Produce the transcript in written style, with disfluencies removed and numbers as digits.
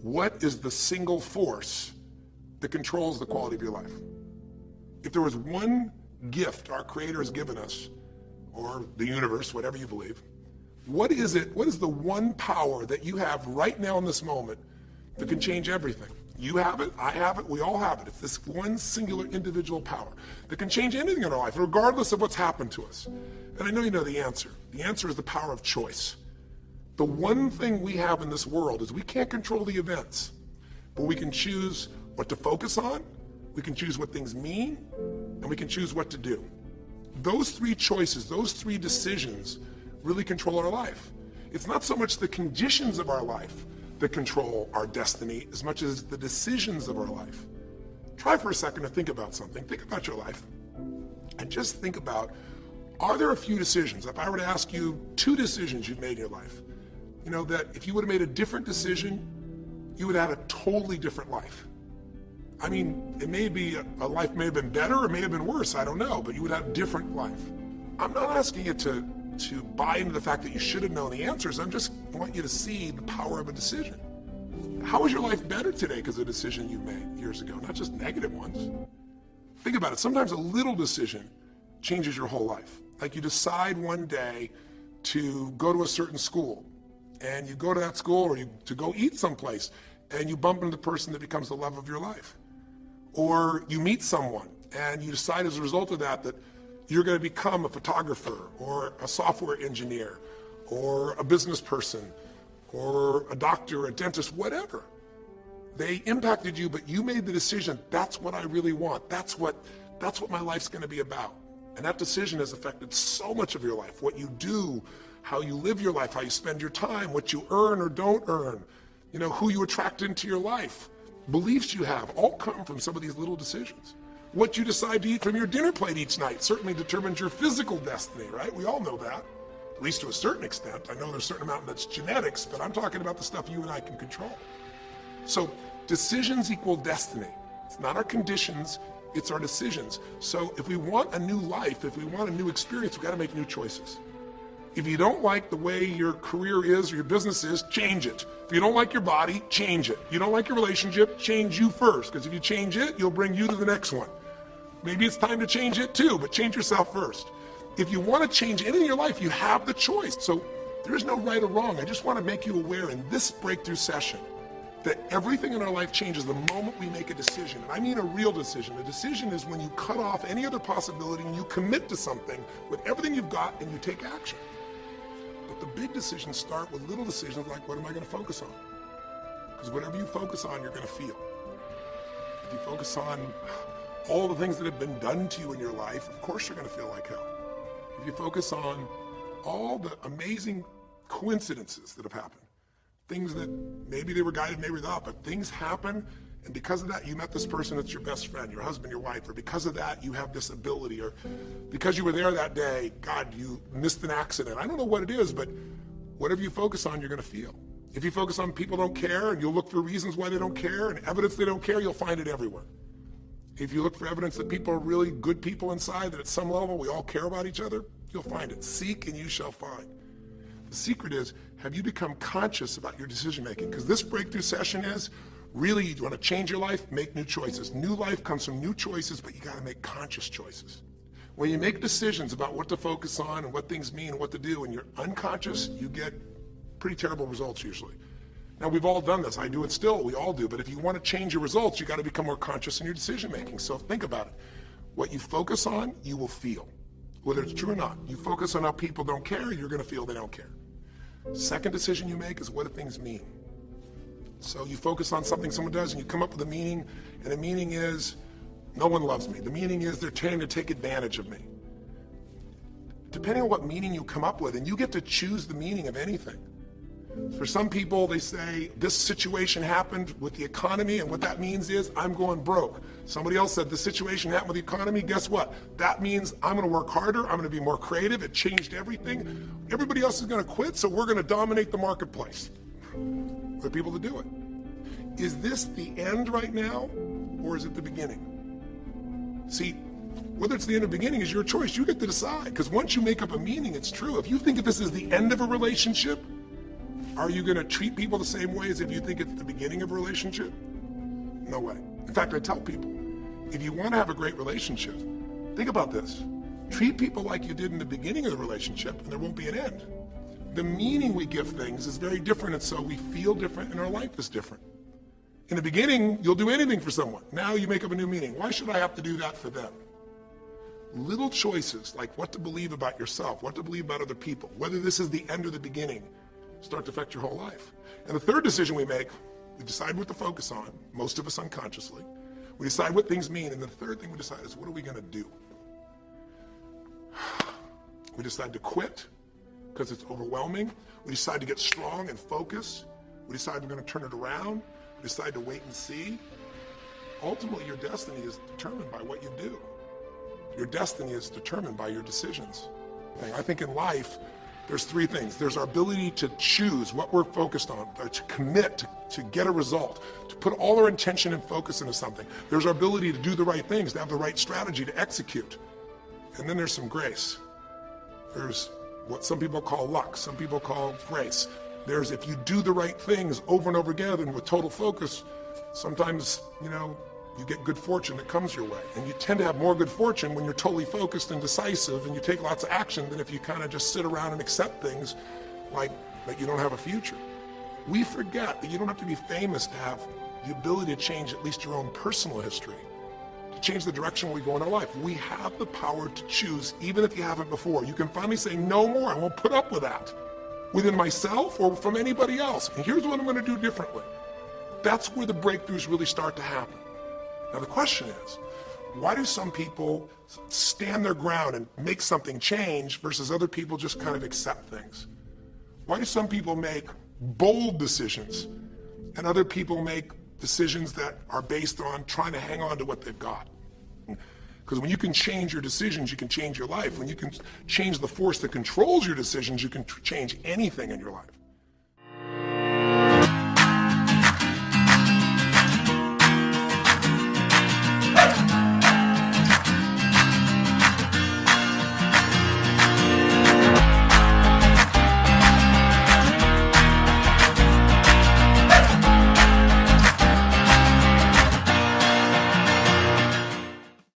what is the single force that controls the quality of your life? If there was one gift our Creator has given us, or the universe, whatever you believe, what is it? What is the one power that you have right now in this moment that can change everything? You have it, I have it, we all have it. It's this one singular individual power that can change anything in our life, regardless of what's happened to us. And I know you know the answer. The answer is the power of choice. The one thing we have in this world is we can't control the events, but we can choose what to focus on, we can choose what things mean, and we can choose what to do. Those three choices, those three decisions really control our life. It's not so much the conditions of our life that control our destiny as much as the decisions of our life. Try for a second to think about something. Think about your life and just think about, are there a few decisions? If I were to ask you 2 decisions you've made in your life, you know, that if you would have made a different decision, you would have had a totally different life. I mean, it may be, a life may have been better or may have been worse, I don't know, but you would have a different life. I'm not asking you to buy into the fact that you should have known the answers. I just want you to see the power of a decision. How is your life better today because of a decision you made years ago, not just negative ones? Think about it. Sometimes a little decision changes your whole life. Like you decide one day to go to a certain school, and you go to that school, or to go eat someplace, and you bump into the person that becomes the love of your life. Or you meet someone, and you decide as a result of that you're going to become a photographer or a software engineer or a business person or a doctor, a dentist, whatever. They impacted you, but you made the decision, that's what I really want. That's what my life's going to be about. And that decision has affected so much of your life. What you do, how you live your life, how you spend your time, what you earn or don't earn, you know, who you attract into your life, beliefs you have, all come from some of these little decisions. What you decide to eat from your dinner plate each night certainly determines your physical destiny, right? We all know that, at least to a certain extent. I know there's a certain amount that's genetics, but I'm talking about the stuff you and I can control. So decisions equal destiny. It's not our conditions, it's our decisions. So if we want a new life, if we want a new experience, we've got to make new choices. If you don't like the way your career is or your business is, change it. If you don't like your body, change it. You don't like your relationship, change you first, because if you change it, you'll bring you to the next one. Maybe it's time to change it too, but change yourself first. If you want to change anything in your life, you have the choice. So there is no right or wrong. I just want to make you aware in this breakthrough session that everything in our life changes the moment we make a decision. And I mean a real decision. A decision is when you cut off any other possibility and you commit to something with everything you've got and you take action. But the big decisions start with little decisions like, what am I going to focus on? Because whatever you focus on, you're going to feel. If you focus on all the things that have been done to you in your life, of course you're going to feel like hell. If you focus on all the amazing coincidences that have happened, things that maybe they were guided, maybe not, but things happen, and because of that you met this person that's your best friend, your husband, your wife, or because of that you have this ability, or because you were there that day, God, you missed an accident. I don't know what it is, but whatever you focus on, you're going to feel. If you focus on people don't care, and you'll look for reasons why they don't care, and evidence they don't care, you'll find it everywhere. If you look for evidence that people are really good people inside, that at some level we all care about each other, you'll find it. Seek and you shall find. The secret is, have you become conscious about your decision making? Because this breakthrough session is, really, you want to change your life, make new choices. New life comes from new choices, but you got to make conscious choices. When you make decisions about what to focus on and what things mean and what to do, and you're unconscious, you get pretty terrible results usually. Now, we've all done this. I do it still. We all do. But if you want to change your results, you got to become more conscious in your decision making. So think about it. What you focus on, you will feel. Whether it's true or not. You focus on how people don't care, you're going to feel they don't care. Second decision you make is, what do things mean? So you focus on something someone does and you come up with a meaning, and the meaning is, no one loves me. The meaning is, they're trying to take advantage of me. Depending on what meaning you come up with, and you get to choose the meaning of anything. For some people, they say, this situation happened with the economy, and what that means is, I'm going broke. Somebody else said, the situation happened with the economy, guess what? That means I'm going to work harder, I'm going to be more creative, it changed everything. Everybody else is going to quit, so we're going to dominate the marketplace. For people to do it. Is this the end right now, or is it the beginning? See, whether it's the end or beginning is your choice. You get to decide, because once you make up a meaning, it's true. If you think that this is the end of a relationship, Are you going to treat people the same way as if you think it's the beginning of a relationship? No way. In fact, I tell people, if you want to have a great relationship, think about this. Treat people like you did in the beginning of the relationship, and there won't be an end. The meaning we give things is very different, and so we feel different, and our life is different. In the beginning, you'll do anything for someone. Now you make up a new meaning. Why should I have to do that for them? Little choices, like what to believe about yourself, what to believe about other people, whether this is the end or the beginning, start to affect your whole life. And the third decision we make, we decide what to focus on, most of us unconsciously. We decide what things mean, and the third thing we decide is, what are we going to do? We decide to quit because it's overwhelming. We decide to get strong and focus. We decide we're going to turn it around. We decide to wait and see. Ultimately, your destiny is determined by what you do. Your destiny is determined by your decisions. I think in life, there's three things. There's our ability to choose what we're focused on, to commit, to get a result, to put all our intention and focus into something. There's our ability to do the right things, to have the right strategy, to execute. And then there's some grace. There's what some people call luck, some people call grace. There's if you do the right things over and over again and with total focus, sometimes, you get good fortune that comes your way. And you tend to have more good fortune when you're totally focused and decisive and you take lots of action than if you kind of just sit around and accept things like you don't have a future. We forget that you don't have to be famous to have the ability to change at least your own personal history, to change the direction we go in our life. We have the power to choose, even if you haven't before. You can finally say, no more, I won't put up with that, within myself or from anybody else. And here's what I'm going to do differently. That's where the breakthroughs really start to happen. Now the question is, why do some people stand their ground and make something change versus other people just kind of accept things? Why do some people make bold decisions and other people make decisions that are based on trying to hang on to what they've got? Because when you can change your decisions, you can change your life. When you can change the force that controls your decisions, you can change anything in your life.